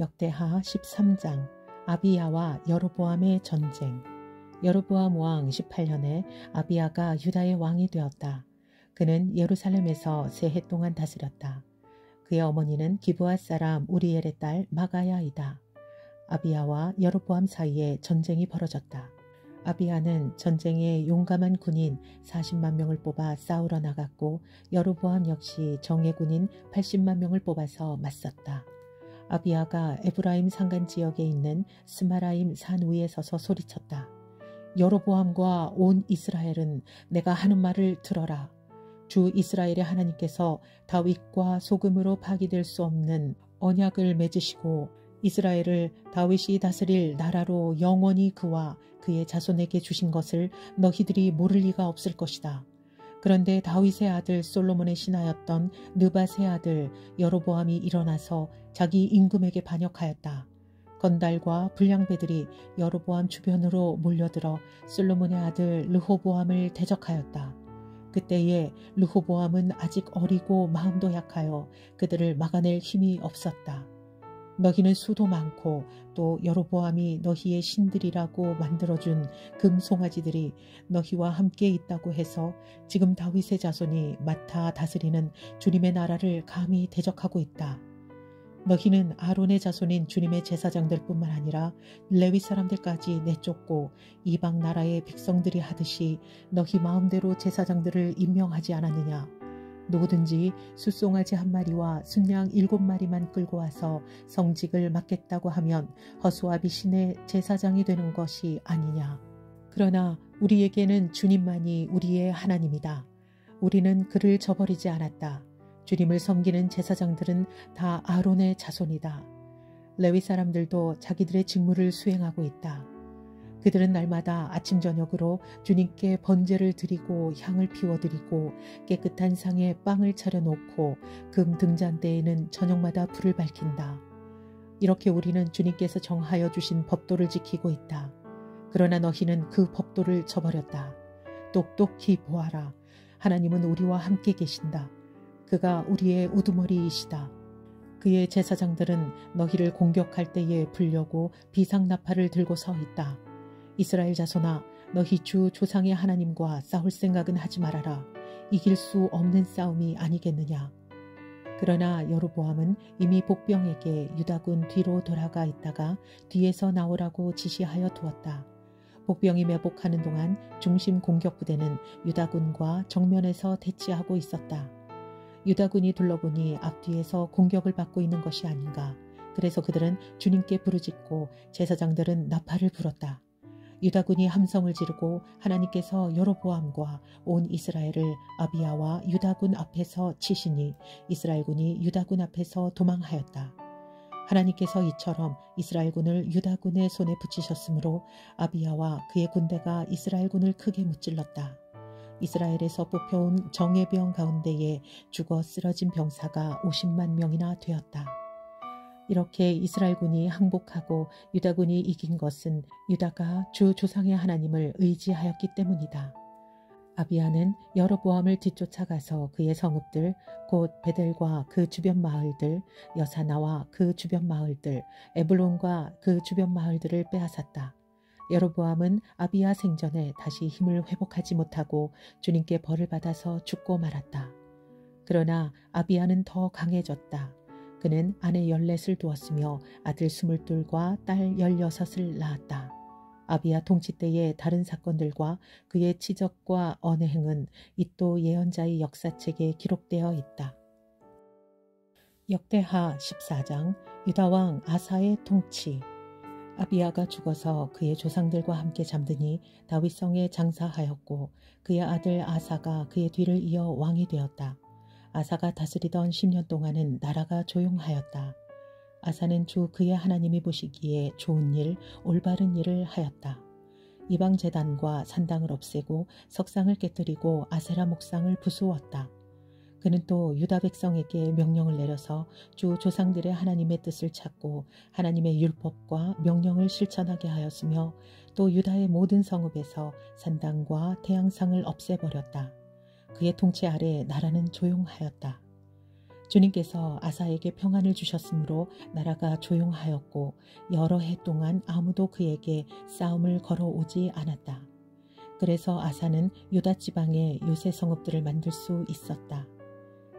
역대하 13장 아비야와 여로보암의 전쟁. 여로보암 왕 18년에 아비야가 유다의 왕이 되었다. 그는 예루살렘에서 3해 동안 다스렸다. 그의 어머니는 기브앗 사람 우리엘의 딸 마가야이다. 아비야와 여로보암 사이에 전쟁이 벌어졌다. 아비야는 전쟁에 용감한 군인 40만 명을 뽑아 싸우러 나갔고 여로보암 역시 정예 군인 80만 명을 뽑아서 맞섰다. 아비야가 에브라임 산간 지역에 있는 스마라임 산 위에 서서 소리쳤다. 여로보암과 온 이스라엘은 내가 하는 말을 들어라. 주 이스라엘의 하나님께서 다윗과 소금으로 파기될 수 없는 언약을 맺으시고 이스라엘을 다윗이 다스릴 나라로 영원히 그와 그의 자손에게 주신 것을 너희들이 모를 리가 없을 것이다. 그런데 다윗의 아들 솔로몬의 신하였던 느밧의 아들 여로보암이 일어나서 자기 임금에게 반역하였다. 건달과 불량배들이 여로보암 주변으로 몰려들어 솔로몬의 아들 르호보암을 대적하였다. 그때에 르호보암은 아직 어리고 마음도 약하여 그들을 막아낼 힘이 없었다. 너희는 수도 많고 또 여로보암이 너희의 신들이라고 만들어준 금송아지들이 너희와 함께 있다고 해서 지금 다윗의 자손이 맡아 다스리는 주님의 나라를 감히 대적하고 있다. 너희는 아론의 자손인 주님의 제사장들 뿐만 아니라 레위 사람들까지 내쫓고 이방 나라의 백성들이 하듯이 너희 마음대로 제사장들을 임명하지 않았느냐. 누구든지 숫송아지 1마리와 순양 7마리만 끌고 와서 성직을 맡겠다고 하면 허수아비 신의 제사장이 되는 것이 아니냐. 그러나 우리에게는 주님만이 우리의 하나님이다. 우리는 그를 저버리지 않았다. 주님을 섬기는 제사장들은 다 아론의 자손이다. 레위 사람들도 자기들의 직무를 수행하고 있다. 그들은 날마다 아침 저녁으로 주님께 번제를 드리고 향을 피워드리고 깨끗한 상에 빵을 차려놓고 금 등잔대에는 저녁마다 불을 밝힌다. 이렇게 우리는 주님께서 정하여 주신 법도를 지키고 있다. 그러나 너희는 그 법도를 저버렸다. 똑똑히 보아라. 하나님은 우리와 함께 계신다. 그가 우리의 우두머리이시다. 그의 제사장들은 너희를 공격할 때에 불려고 비상나팔을 들고 서 있다. 이스라엘 자손아, 너희 주 조상의 하나님과 싸울 생각은 하지 말아라. 이길 수 없는 싸움이 아니겠느냐. 그러나 여로보암은 이미 복병에게 유다군 뒤로 돌아가 있다가 뒤에서 나오라고 지시하여 두었다. 복병이 매복하는 동안 중심 공격 부대는 유다군과 정면에서 대치하고 있었다. 유다군이 둘러보니 앞뒤에서 공격을 받고 있는 것이 아닌가. 그래서 그들은 주님께 부르짖고 제사장들은 나팔을 불었다. 유다군이 함성을 지르고 하나님께서 여로보암과 온 이스라엘을 아비야와 유다군 앞에서 치시니 이스라엘군이 유다군 앞에서 도망하였다. 하나님께서 이처럼 이스라엘군을 유다군의 손에 붙이셨으므로 아비야와 그의 군대가 이스라엘군을 크게 무찔렀다. 이스라엘에서 뽑혀온 정예병 가운데에 죽어 쓰러진 병사가 50만 명이나 되었다. 이렇게 이스라엘군이 항복하고 유다군이 이긴 것은 유다가 주 조상의 하나님을 의지하였기 때문이다. 아비야는 여로보암을 뒤쫓아가서 그의 성읍들 곧 베델과 그 주변 마을들, 여사나와 그 주변 마을들, 에블론과 그 주변 마을들을 빼앗았다. 여로보암은 아비야 생전에 다시 힘을 회복하지 못하고 주님께 벌을 받아서 죽고 말았다. 그러나 아비야는 더 강해졌다. 그는 아내 14을 두었으며 아들 22과 딸 16을 낳았다. 아비야 통치 때의 다른 사건들과 그의 치적과 언행은 이또 예언자의 역사책에 기록되어 있다. 역대하 14장 유다왕 아사의 통치. 아비야가 죽어서 그의 조상들과 함께 잠드니 다윗성에 장사하였고 그의 아들 아사가 그의 뒤를 이어 왕이 되었다. 아사가 다스리던 10년 동안은 나라가 조용하였다. 아사는 주 그의 하나님이 보시기에 좋은 일, 올바른 일을 하였다. 이방 제단과 산당을 없애고 석상을 깨뜨리고 아세라 목상을 부수었다. 그는 또 유다 백성에게 명령을 내려서 주 조상들의 하나님의 뜻을 찾고 하나님의 율법과 명령을 실천하게 하였으며 또 유다의 모든 성읍에서 산당과 태양상을 없애버렸다. 그의 통치 아래 나라는 조용하였다. 주님께서 아사에게 평안을 주셨으므로 나라가 조용하였고 여러 해 동안 아무도 그에게 싸움을 걸어오지 않았다. 그래서 아사는 유다 지방에 요새 성읍들을 만들 수 있었다.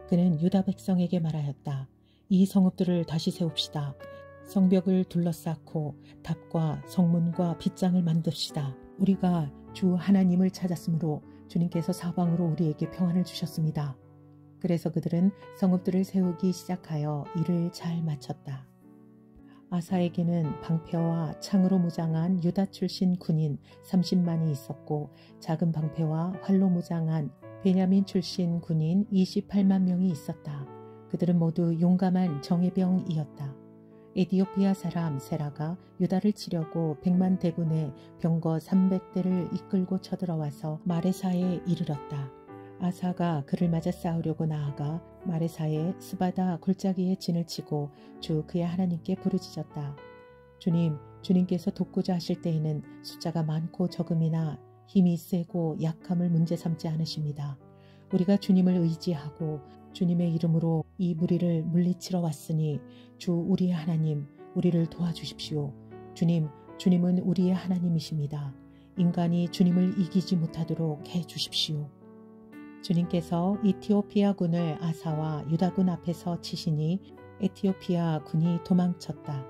그는 유다 백성에게 말하였다. 이 성읍들을 다시 세웁시다. 성벽을 둘러싸고 답과 성문과 빗장을 만듭시다. 우리가 주 하나님을 찾았으므로 주님께서 사방으로 우리에게 평안을 주셨습니다. 그래서 그들은 성읍들을 세우기 시작하여 일을 잘 마쳤다. 아사에게는 방패와 창으로 무장한 유다 출신 군인 30만이 있었고 작은 방패와 활로 무장한 베냐민 출신 군인 28만 명이 있었다. 그들은 모두 용감한 정예병이었다. 에티오피아 사람 세라가 유다를 치려고 100만 대군의 병거 300대를 이끌고 쳐들어와서 마레사에 이르렀다. 아사가 그를 맞아 싸우려고 나아가 마레사의 스바다 골짜기에 진을 치고 주 그의 하나님께 부르짖었다. 주님, 주님께서 돕고자 하실 때에는 숫자가 많고 적음이나 힘이 세고 약함을 문제 삼지 않으십니다. 우리가 주님을 의지하고 주님의 이름으로 이 무리를 물리치러 왔으니 주 우리의 하나님, 우리를 도와주십시오. 주님은 우리의 하나님이십니다. 인간이 주님을 이기지 못하도록 해주십시오. 주님께서 이티오피아 군을 아사와 유다군 앞에서 치시니 에티오피아 군이 도망쳤다.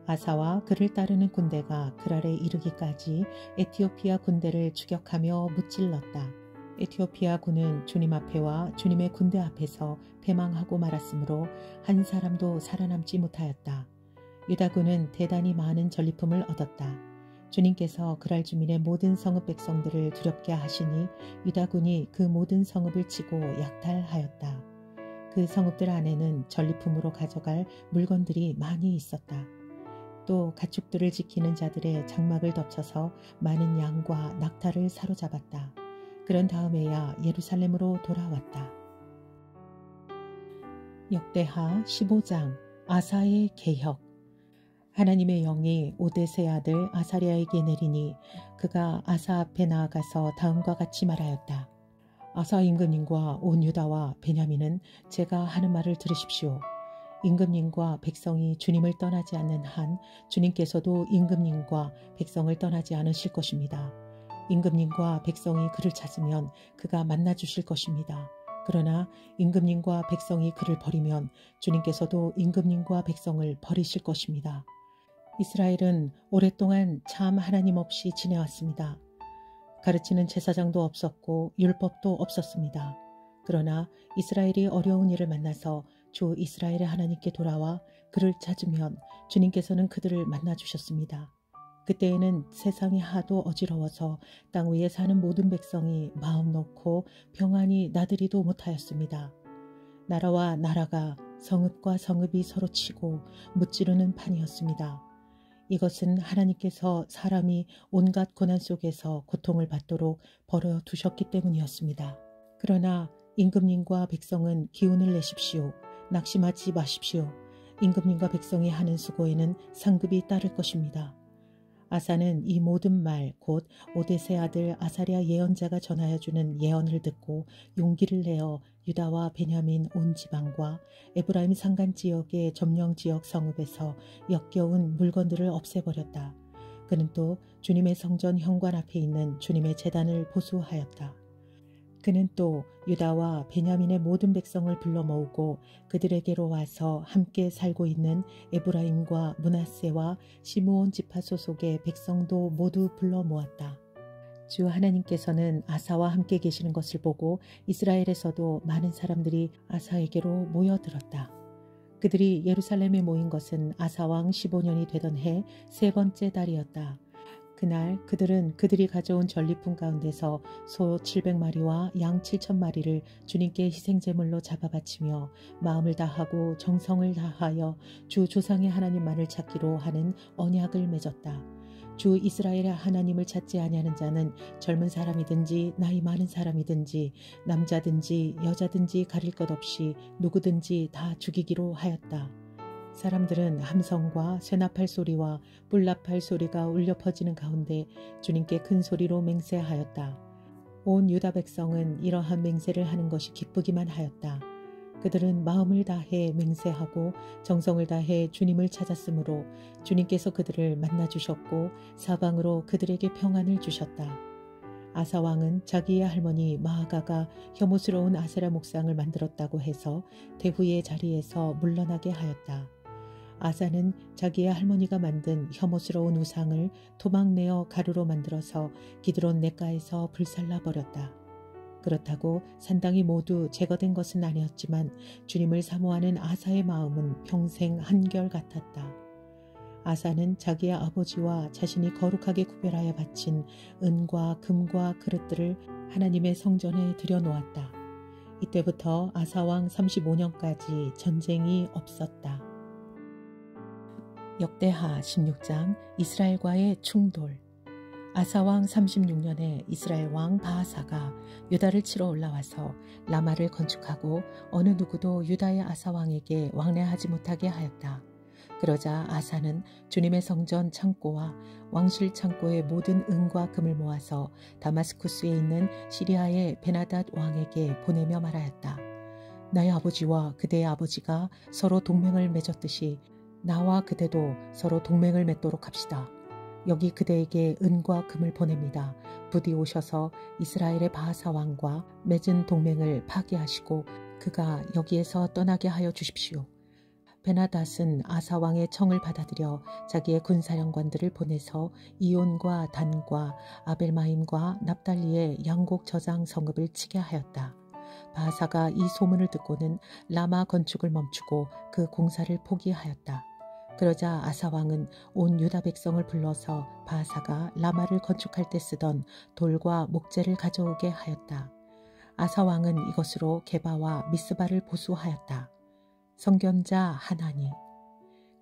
아사와 그를 따르는 군대가 그랄에 이르기까지 에티오피아 군대를 추격하며 무찔렀다. 에티오피아 군은 주님 앞에와 주님의 군대 앞에서 패망하고 말았으므로 한 사람도 살아남지 못하였다. 유다군은 대단히 많은 전리품을 얻었다. 주님께서 그랄 주민의 모든 성읍 백성들을 두렵게 하시니 유다군이 그 모든 성읍을 치고 약탈하였다. 그 성읍들 안에는 전리품으로 가져갈 물건들이 많이 있었다. 또 가축들을 지키는 자들의 장막을 덮쳐서 많은 양과 낙타를 사로잡았다. 그런 다음에야 예루살렘으로 돌아왔다. 역대하 15장 아사의 개혁. 하나님의 영이 오뎃의 아들 아사랴에게 내리니 그가 아사 앞에 나아가서 다음과 같이 말하였다. 아사 임금님과 온 유다와 베냐민은 제가 하는 말을 들으십시오. 임금님과 백성이 주님을 떠나지 않는 한 주님께서도 임금님과 백성을 떠나지 않으실 것입니다. 임금님과 백성이 그를 찾으면 그가 만나주실 것입니다. 그러나 임금님과 백성이 그를 버리면 주님께서도 임금님과 백성을 버리실 것입니다. 이스라엘은 오랫동안 참 하나님 없이 지내왔습니다. 가르치는 제사장도 없었고 율법도 없었습니다. 그러나 이스라엘이 어려운 일을 만나서 주 이스라엘의 하나님께 돌아와 그를 찾으면 주님께서는 그들을 만나주셨습니다. 그때에는 세상이 하도 어지러워서 땅 위에 사는 모든 백성이 마음 놓고 평안히 나들이도 못하였습니다. 나라와 나라가 성읍과 성읍이 서로 치고 무찌르는 판이었습니다. 이것은 하나님께서 사람이 온갖 고난 속에서 고통을 받도록 벌어두셨기 때문이었습니다. 그러나 임금님과 백성은 기운을 내십시오. 낙심하지 마십시오. 임금님과 백성이 하는 수고에는 상급이 따를 것입니다. 아사는 이 모든 말 곧 오뎃의 아들 아사랴 예언자가 전하여주는 예언을 듣고 용기를 내어 유다와 베냐민 온 지방과 에브라임 산간 지역의 점령지역 성읍에서 역겨운 물건들을 없애버렸다. 그는 또 주님의 성전 현관 앞에 있는 주님의 제단을 보수하였다. 그는 또 유다와 베냐민의 모든 백성을 불러 모으고 그들에게로 와서 함께 살고 있는 에브라임과 므낫세와 시므온 지파 소속의 백성도 모두 불러 모았다. 주 하나님께서는 아사와 함께 계시는 것을 보고 이스라엘에서도 많은 사람들이 아사에게로 모여들었다. 그들이 예루살렘에 모인 것은 아사 왕 15년이 되던 해 세 번째 달이었다. 그날 그들은 그들이 가져온 전리품 가운데서 소 700마리와 양 7,000마리를 주님께 희생제물로 잡아 바치며 마음을 다하고 정성을 다하여 주 조상의 하나님만을 찾기로 하는 언약을 맺었다. 주 이스라엘의 하나님을 찾지 아니하는 자는 젊은 사람이든지 나이 많은 사람이든지 남자든지 여자든지 가릴 것 없이 누구든지 다 죽이기로 하였다. 사람들은 함성과 쇠나팔 소리와 뿔나팔 소리가 울려 퍼지는 가운데 주님께 큰 소리로 맹세하였다. 온 유다 백성은 이러한 맹세를 하는 것이 기쁘기만 하였다. 그들은 마음을 다해 맹세하고 정성을 다해 주님을 찾았으므로 주님께서 그들을 만나 주셨고 사방으로 그들에게 평안을 주셨다. 아사 왕은 자기의 할머니 마아가가 혐오스러운 아세라 목상을 만들었다고 해서 대후의 자리에서 물러나게 하였다. 아사는 자기의 할머니가 만든 혐오스러운 우상을 토막내어 가루로 만들어서 기드론 냇가에서 불살라 버렸다. 그렇다고 산당이 모두 제거된 것은 아니었지만 주님을 사모하는 아사의 마음은 평생 한결같았다. 아사는 자기의 아버지와 자신이 거룩하게 구별하여 바친 은과 금과 그릇들을 하나님의 성전에 들여놓았다. 이때부터 아사왕 35년까지 전쟁이 없었다. 역대하 16장 이스라엘과의 충돌. 아사왕 36년에 이스라엘 왕 바하사가 유다를 치러 올라와서 라마를 건축하고 어느 누구도 유다의 아사왕에게 왕래하지 못하게 하였다. 그러자 아사는 주님의 성전 창고와 왕실 창고의 모든 은과 금을 모아서 다마스쿠스에 있는 시리아의 베나닷 왕에게 보내며 말하였다. 나의 아버지와 그대의 아버지가 서로 동맹을 맺었듯이 나와 그대도 서로 동맹을 맺도록 합시다. 여기 그대에게 은과 금을 보냅니다. 부디 오셔서 이스라엘의 바하사 왕과 맺은 동맹을 파기하시고 그가 여기에서 떠나게 하여 주십시오. 베나닷은 아사 왕의 청을 받아들여 자기의 군사령관들을 보내서 이온과 단과 아벨마임과 납달리의 양곡 저장 성읍을 치게 하였다. 바하사가 이 소문을 듣고는 라마 건축을 멈추고 그 공사를 포기하였다. 그러자 아사 왕은 온 유다 백성을 불러서 바하사가 라마를 건축할 때 쓰던 돌과 목재를 가져오게 하였다. 아사 왕은 이것으로 게바와 미스바를 보수하였다. 선견자 하나니.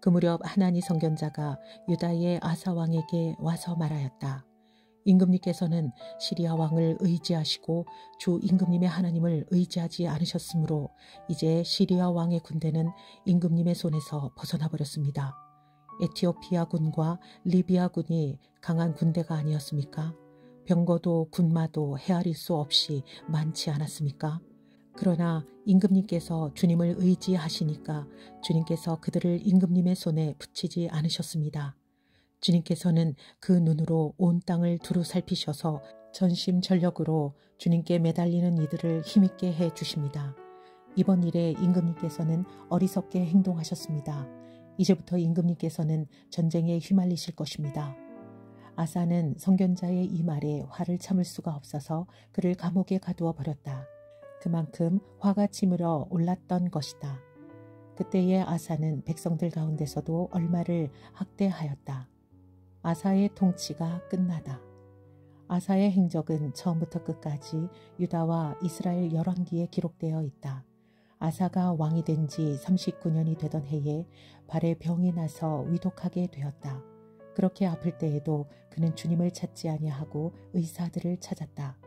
그 무렵 하나니 선견자가 유다의 아사 왕에게 와서 말하였다. 임금님께서는 시리아 왕을 의지하시고 주 임금님의 하나님을 의지하지 않으셨으므로 이제 시리아 왕의 군대는 임금님의 손에서 벗어나 버렸습니다. 에티오피아 군과 리비아 군이 강한 군대가 아니었습니까? 병거도 군마도 헤아릴 수 없이 많지 않았습니까? 그러나 임금님께서 주님을 의지하시니까 주님께서 그들을 임금님의 손에 붙이지 않으셨습니다. 주님께서는 그 눈으로 온 땅을 두루 살피셔서 전심전력으로 주님께 매달리는 이들을 힘있게 해 주십니다. 이번 일에 임금님께서는 어리석게 행동하셨습니다. 이제부터 임금님께서는 전쟁에 휘말리실 것입니다. 아사는 선견자의 이 말에 화를 참을 수가 없어서 그를 감옥에 가두어 버렸다. 그만큼 화가 치밀어 올랐던 것이다. 그때의 아사는 백성들 가운데서도 얼마를 학대하였다. 아사의 통치가 끝나다. 아사의 행적은 처음부터 끝까지 유다와 이스라엘 열왕기에 기록되어 있다. 아사가 왕이 된 지 39년이 되던 해에 발에 병이 나서 위독하게 되었다. 그렇게 아플 때에도 그는 주님을 찾지 아니하고 의사들을 찾았다.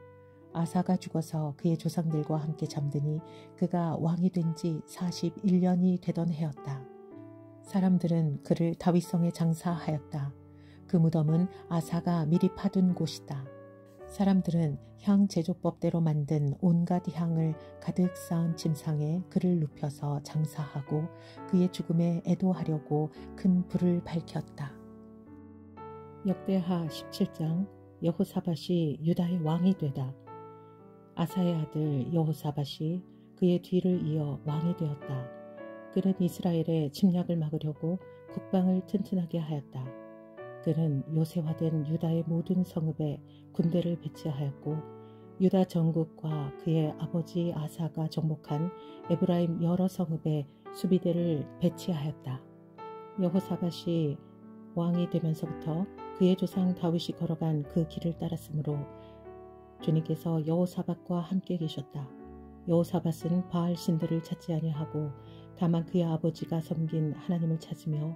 아사가 죽어서 그의 조상들과 함께 잠드니 그가 왕이 된 지 41년이 되던 해였다. 사람들은 그를 다윗성에 장사하였다. 그 무덤은 아사가 미리 파둔 곳이다. 사람들은 향 제조법대로 만든 온갖 향을 가득 쌓은 침상에 그를 눕혀서 장사하고 그의 죽음에 애도하려고 큰 불을 밝혔다. 역대하 17장 여호사밧이 유다의 왕이 되다. 아사의 아들 여호사밧이 그의 뒤를 이어 왕이 되었다. 그는 이스라엘의 침략을 막으려고 국방을 튼튼하게 하였다. 그는 요새화된 유다의 모든 성읍에 군대를 배치하였고 유다 전국과 그의 아버지 아사가 정복한 에브라임 여러 성읍에 수비대를 배치하였다. 여호사밧이 왕이 되면서부터 그의 조상 다윗이 걸어간 그 길을 따랐으므로 주님께서 여호사밧과 함께 계셨다. 여호사밧은 바알 신들을 찾지 아니하고 다만 그의 아버지가 섬긴 하나님을 찾으며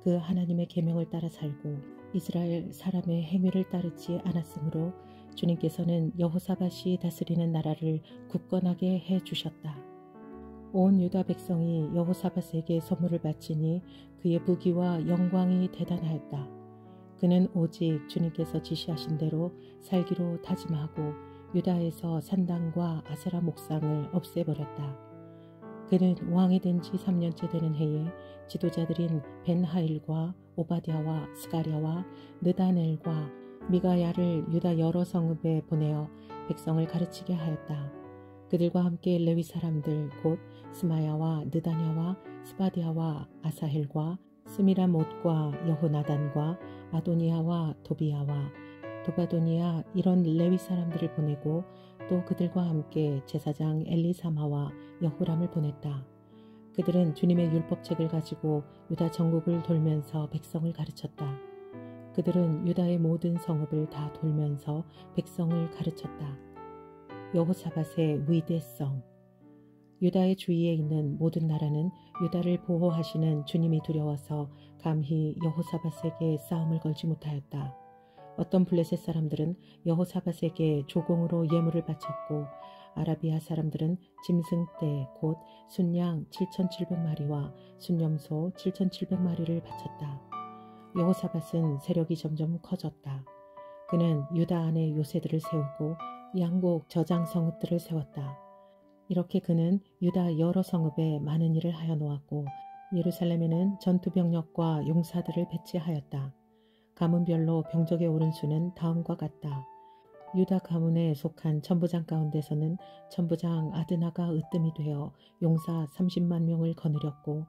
그 하나님의 계명을 따라 살고 이스라엘 사람의 행위를 따르지 않았으므로 주님께서는 여호사밧이 다스리는 나라를 굳건하게 해주셨다. 온 유다 백성이 여호사밧에게 선물을 바치니 그의 부귀와 영광이 대단하였다. 그는 오직 주님께서 지시하신 대로 살기로 다짐하고 유다에서 산당과 아세라 목상을 없애버렸다. 그는 왕이 된 지 3년째 되는 해에 지도자들인 벤하일과 오바댜와 스가랴와 느다넬과 미가야를 유다 여러 성읍에 보내어 백성을 가르치게 하였다. 그들과 함께 레위 사람들 곧 스마야와 느다냐와 스바디아와 아사헬과 스미라못과 여호나단과 아도니아와 도비야와 도바도니아 이런 레위 사람들을 보내고 또 그들과 함께 제사장 엘리사마와 여호람을 보냈다. 그들은 주님의 율법책을 가지고 유다 전국을 돌면서 백성을 가르쳤다. 그들은 유다의 모든 성읍을 다 돌면서 백성을 가르쳤다. 여호사밧의 위대성. 유다의 주위에 있는 모든 나라는 유다를 보호하시는 주님이 두려워서 감히 여호사밧에게 싸움을 걸지 못하였다. 어떤 블레셋 사람들은 여호사밧에게 조공으로 예물을 바쳤고 아라비아 사람들은 짐승떼 곧 순양 7,700마리와 순염소 7,700마리를 바쳤다. 여호사밧은 세력이 점점 커졌다. 그는 유다 안에 요새들을 세우고 양곡 저장 성읍들을 세웠다. 이렇게 그는 유다 여러 성읍에 많은 일을 하여 놓았고 예루살렘에는 전투병력과 용사들을 배치하였다. 가문별로 병적에 오른 수는 다음과 같다. 유다 가문에 속한 천부장 가운데서는 천부장 아드나가 으뜸이 되어 용사 30만 명을 거느렸고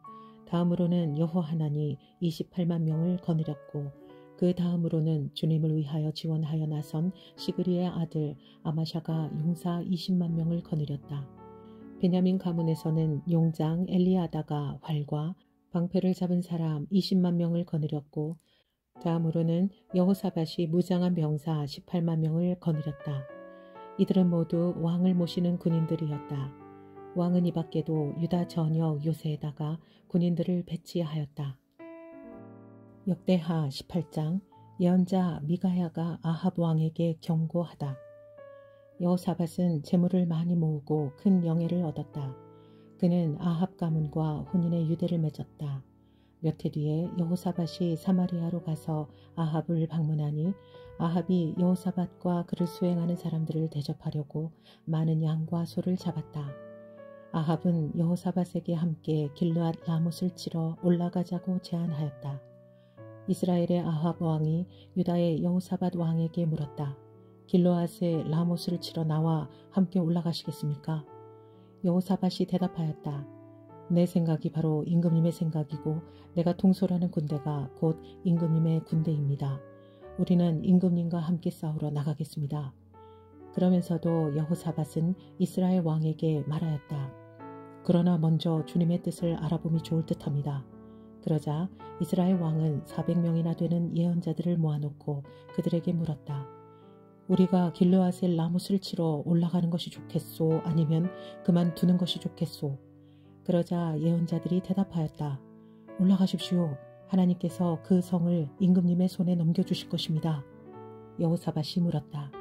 다음으로는 여호하난이 28만 명을 거느렸고 그 다음으로는 주님을 위하여 지원하여 나선 시그리의 아들 아마샤가 용사 20만 명을 거느렸다. 베냐민 가문에서는 용장 엘리아다가 활과 방패를 잡은 사람 20만 명을 거느렸고 다음으로는 여호사밧이 무장한 병사 18만 명을 거느렸다. 이들은 모두 왕을 모시는 군인들이었다. 왕은 이 밖에도 유다 전역 요새에다가 군인들을 배치하였다. 역대하 18장 예언자 미가야가 아합 왕에게 경고하다. 여호사밧은 재물을 많이 모으고 큰 영예를 얻었다. 그는 아합 가문과 혼인의 유대를 맺었다. 몇 해 뒤에 여호사밧이 사마리아로 가서 아합을 방문하니 아합이 여호사밧과 그를 수행하는 사람들을 대접하려고 많은 양과 소를 잡았다. 아합은 여호사밧에게 함께 길르앗 라못을 치러 올라가자고 제안하였다. 이스라엘의 아합 왕이 유다의 여호사밧 왕에게 물었다. 길르앗의 라못을 치러 나와 함께 올라가시겠습니까? 여호사밧이 대답하였다. 내 생각이 바로 임금님의 생각이고 내가 통솔하는 군대가 곧 임금님의 군대입니다. 우리는 임금님과 함께 싸우러 나가겠습니다. 그러면서도 여호사밧은 이스라엘 왕에게 말하였다. 그러나 먼저 주님의 뜻을 알아봄이 좋을 듯합니다. 그러자 이스라엘 왕은 400명이나 되는 예언자들을 모아놓고 그들에게 물었다. 우리가 길르앗의 라못을 치러 올라가는 것이 좋겠소? 아니면 그만두는 것이 좋겠소? 그러자 예언자들이 대답하였다. 올라가십시오. 하나님께서 그 성을 임금님의 손에 넘겨주실 것입니다. 여호사밧이 물었다.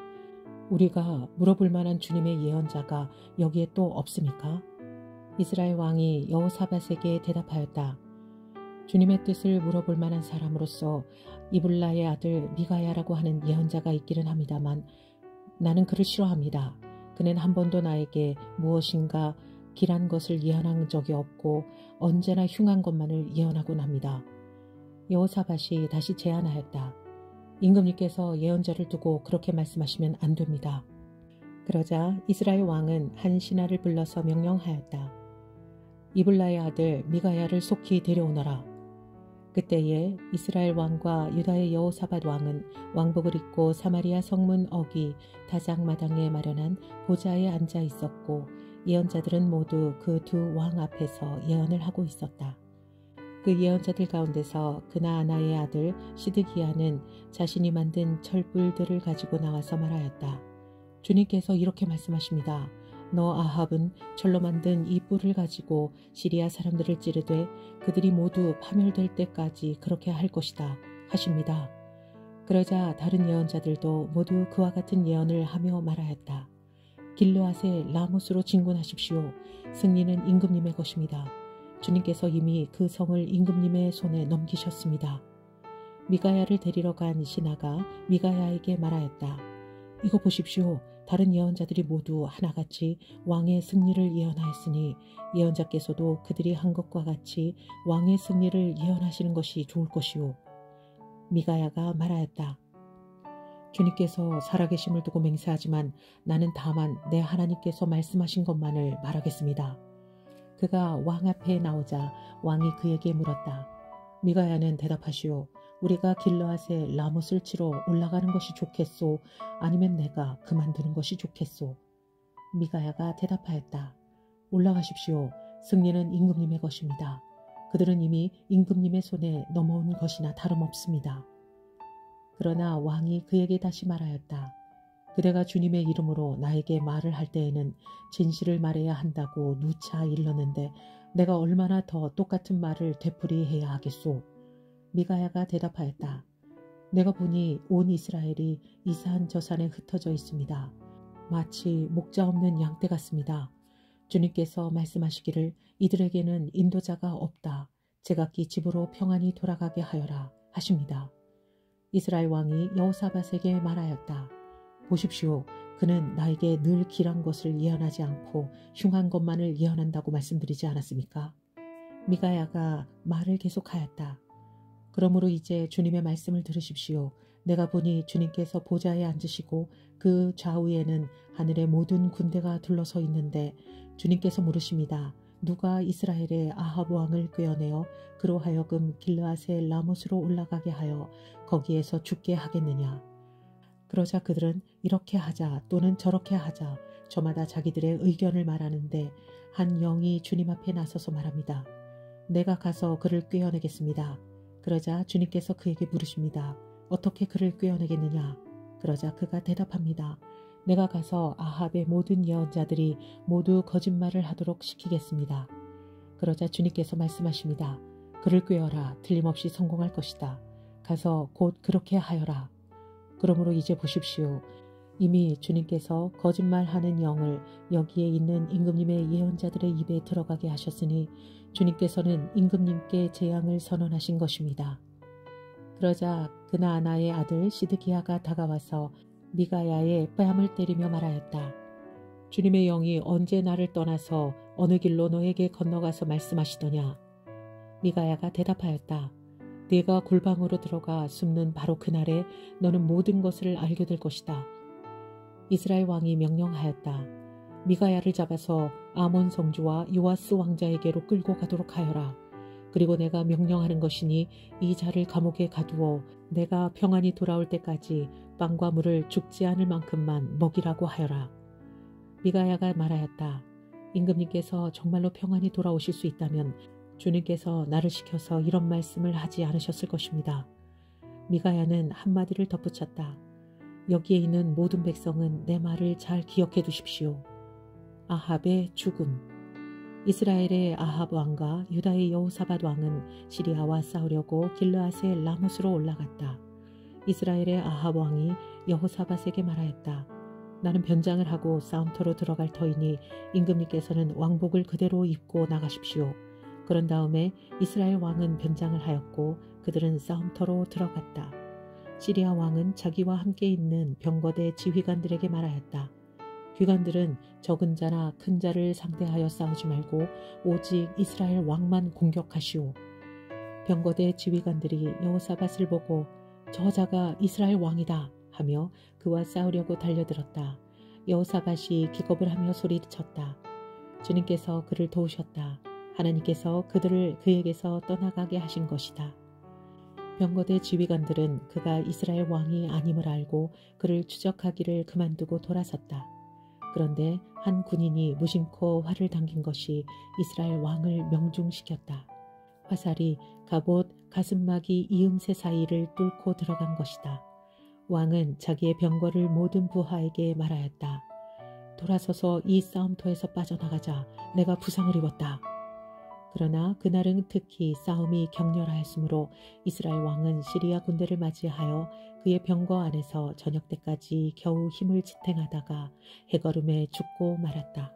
우리가 물어볼 만한 주님의 예언자가 여기에 또 없습니까? 이스라엘 왕이 여호사밧에게 대답하였다. 주님의 뜻을 물어볼 만한 사람으로서 이블라의 아들 미가야라고 하는 예언자가 있기는 합니다만 나는 그를 싫어합니다. 그는 한 번도 나에게 무엇인가 길한 것을 예언한 적이 없고 언제나 흉한 것만을 예언하곤 합니다. 여호사밧이 다시 제안하였다. 임금님께서 예언자를 두고 그렇게 말씀하시면 안 됩니다. 그러자 이스라엘 왕은 한 신하를 불러서 명령하였다. 이블라의 아들 미가야를 속히 데려오너라. 그때에 이스라엘 왕과 유다의 여호사밧 왕은 왕복을 입고 사마리아 성문 어귀 다장마당에 마련한 보좌에 앉아 있었고 예언자들은 모두 그 두 왕 앞에서 예언을 하고 있었다. 그 예언자들 가운데서 그나아나의 아들 시드기야는 자신이 만든 철불들을 가지고 나와서 말하였다. 주님께서 이렇게 말씀하십니다. 너 아합은 철로 만든 이 뿔을 가지고 시리아 사람들을 찌르되 그들이 모두 파멸될 때까지 그렇게 할 것이다 하십니다. 그러자 다른 예언자들도 모두 그와 같은 예언을 하며 말하였다. 길르앗의 라못으로 진군하십시오. 승리는 임금님의 것입니다. 주님께서 이미 그 성을 임금님의 손에 넘기셨습니다. 미가야를 데리러 간 신하가 미가야에게 말하였다. 이거 보십시오. 다른 예언자들이 모두 하나같이 왕의 승리를 예언하였으니 예언자께서도 그들이 한 것과 같이 왕의 승리를 예언하시는 것이 좋을 것이요. 미가야가 말하였다. 주님께서 살아계심을 두고 맹세하지만 나는 다만 내 하나님께서 말씀하신 것만을 말하겠습니다. 그가 왕 앞에 나오자 왕이 그에게 물었다. 미가야는 대답하시오. 우리가 길르앗에 라못을 치러 올라가는 것이 좋겠소? 아니면 내가 그만두는 것이 좋겠소? 미가야가 대답하였다. 올라가십시오. 승리는 임금님의 것입니다. 그들은 이미 임금님의 손에 넘어온 것이나 다름없습니다. 그러나 왕이 그에게 다시 말하였다. 그대가 주님의 이름으로 나에게 말을 할 때에는 진실을 말해야 한다고 누차 일렀는데 내가 얼마나 더 똑같은 말을 되풀이해야 하겠소? 미가야가 대답하였다. 내가 보니 온 이스라엘이 이 산 저 산에 흩어져 있습니다. 마치 목자 없는 양떼 같습니다. 주님께서 말씀하시기를 이들에게는 인도자가 없다. 제각기 집으로 평안히 돌아가게 하여라 하십니다. 이스라엘 왕이 여호사밧에게 말하였다. 보십시오. 그는 나에게 늘 길한 것을 예언하지 않고 흉한 것만을 예언한다고 말씀드리지 않았습니까? 미가야가 말을 계속하였다. 그러므로 이제 주님의 말씀을 들으십시오. 내가 보니 주님께서 보좌에 앉으시고 그 좌우에는 하늘의 모든 군대가 둘러서 있는데 주님께서 물으십니다. 누가 이스라엘의 아합 왕을 꾀어내어 그로 하여금 길르앗의 라못으로 올라가게 하여 거기에서 죽게 하겠느냐. 그러자 그들은 이렇게 하자 또는 저렇게 하자 저마다 자기들의 의견을 말하는데 한 영이 주님 앞에 나서서 말합니다. 내가 가서 그를 꾀어내겠습니다. 그러자 주님께서 그에게 물으십니다. 어떻게 그를 꾀어내겠느냐. 그러자 그가 대답합니다. 내가 가서 아합의 모든 예언자들이 모두 거짓말을 하도록 시키겠습니다. 그러자 주님께서 말씀하십니다. 그를 꾀어라. 틀림없이 성공할 것이다. 가서 곧 그렇게 하여라. 그러므로 이제 보십시오. 이미 주님께서 거짓말하는 영을 여기에 있는 임금님의 예언자들의 입에 들어가게 하셨으니 주님께서는 임금님께 재앙을 선언하신 것입니다. 그러자 그나아나의 아들 시드기야가 다가와서 미가야의 뺨을 때리며 말하였다. 주님의 영이 언제 나를 떠나서 어느 길로 너에게 건너가서 말씀하시더냐. 미가야가 대답하였다. 네가 골방으로 들어가 숨는 바로 그날에 너는 모든 것을 알게 될 것이다. 이스라엘 왕이 명령하였다. 미가야를 잡아서 아몬 성주와 요아스 왕자에게로 끌고 가도록 하여라. 그리고 내가 명령하는 것이니 이 자를 감옥에 가두어 내가 평안히 돌아올 때까지 빵과 물을 죽지 않을 만큼만 먹이라고 하여라. 미가야가 말하였다. 임금님께서 정말로 평안히 돌아오실 수 있다면 주님께서 나를 시켜서 이런 말씀을 하지 않으셨을 것입니다. 미가야는 한마디를 덧붙였다. 여기에 있는 모든 백성은 내 말을 잘 기억해 두십시오. 아합의 죽음. 이스라엘의 아합 왕과 유다의 여호사밧 왕은 시리아와 싸우려고 길르앗의 라못으로 올라갔다. 이스라엘의 아합 왕이 여호사밧에게 말하였다. 나는 변장을 하고 싸움터로 들어갈 터이니 임금님께서는 왕복을 그대로 입고 나가십시오. 그런 다음에 이스라엘 왕은 변장을 하였고 그들은 싸움터로 들어갔다. 시리아 왕은 자기와 함께 있는 병거대 지휘관들에게 말하였다. 귀관들은 적은 자나 큰 자를 상대하여 싸우지 말고 오직 이스라엘 왕만 공격하시오. 병거대 지휘관들이 여호사밧을 보고 저 자가 이스라엘 왕이다 하며 그와 싸우려고 달려들었다. 여호사밧이 기겁을 하며 소리쳤다. 주님께서 그를 도우셨다. 하나님께서 그들을 그에게서 떠나가게 하신 것이다. 병거대 지휘관들은 그가 이스라엘 왕이 아님을 알고 그를 추적하기를 그만두고 돌아섰다. 그런데 한 군인이 무심코 활을 당긴 것이 이스라엘 왕을 명중시켰다. 화살이 갑옷 가슴막이 이음새 사이를 뚫고 들어간 것이다. 왕은 자기의 병거를 모든 부하에게 말하였다. 돌아서서 이 싸움터에서 빠져나가자. 내가 부상을 입었다. 그러나 그날은 특히 싸움이 격렬하였으므로 이스라엘 왕은 시리아 군대를 맞이하여 그의 병거 안에서 저녁 때까지 겨우 힘을 지탱하다가 해걸음에 죽고 말았다.